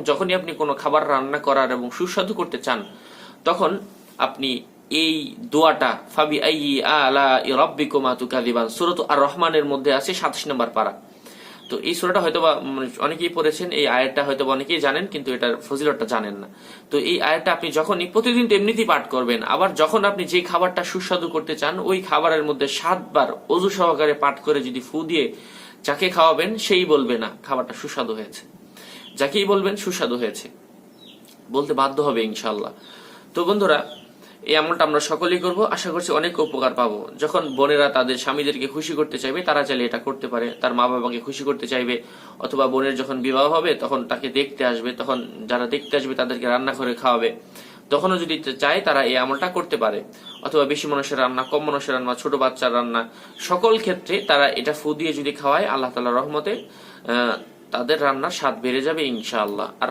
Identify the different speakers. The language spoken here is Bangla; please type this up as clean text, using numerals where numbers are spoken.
Speaker 1: যখনই আপনি কোনো খাবার রান্না করার এবং সুস্বাদু করতে চান, তখন আপনি এই দোয়াটা ফাবি আইয়ি আলা রাব্বিকুমা তুকাযিবান সূরা আর রহমানের মধ্যে আছে 27 নম্বর পারা। তো এই সূরাটা হয়তোবা অনেকেই পড়েছেন, এই আয়াতটা হয়তোবা অনেকেই জানেন, কিন্তু এটার ফজিলতটা জানেন না। তো এই আয়াতটা আপনি যখনই প্রতিদিন তো এমনিতেই পাঠ করবেন, আবার যখন আপনি যে খাবারটা সুস্বাদু করতে চান ওই খাবারের মধ্যে 7 বার ওযু সহকারে পাঠ করে যদি ফু দিয়ে যাকে খাওয়াবেন সেই বলবে না খাবারটা সুস্বাদু হয়েছে, যাকেই বলবেন সুস্বাদু হয়েছে বলতে বাধ্য হবে ইনশাআল্লাহ। তো বন্ধুরা, এই আমলটা আমরা সকলেই করব, আশা করছি অনেক উপকার পাবো। যখন বোনেরা তাদের স্বামীদেরকে খুশি করতে চাইবে তারা চাইলে এটা করতে পারে, তার মা বাবাকে খুশি করতে চাইবে, অথবা বোনের যখন বিবাহ হবে তখন তাকে দেখতে আসবে, তখন যারা দেখতে আসবে তাদেরকে রান্না করে খাওয়াবে, তখনও যদি চায় তারা এই আমলটা করতে পারে। অথবা বেশি মানুষের রান্না, কম মানুষের রান্না, ছোট বাচ্চার রান্না, সকল ক্ষেত্রে তারা এটা ফু দিয়ে যদি খাওয়ায়, আল্লাহ তাআলার রহমতে তাদের রান্নার স্বাদ বেড়ে যাবে ইনশাআল্লাহ।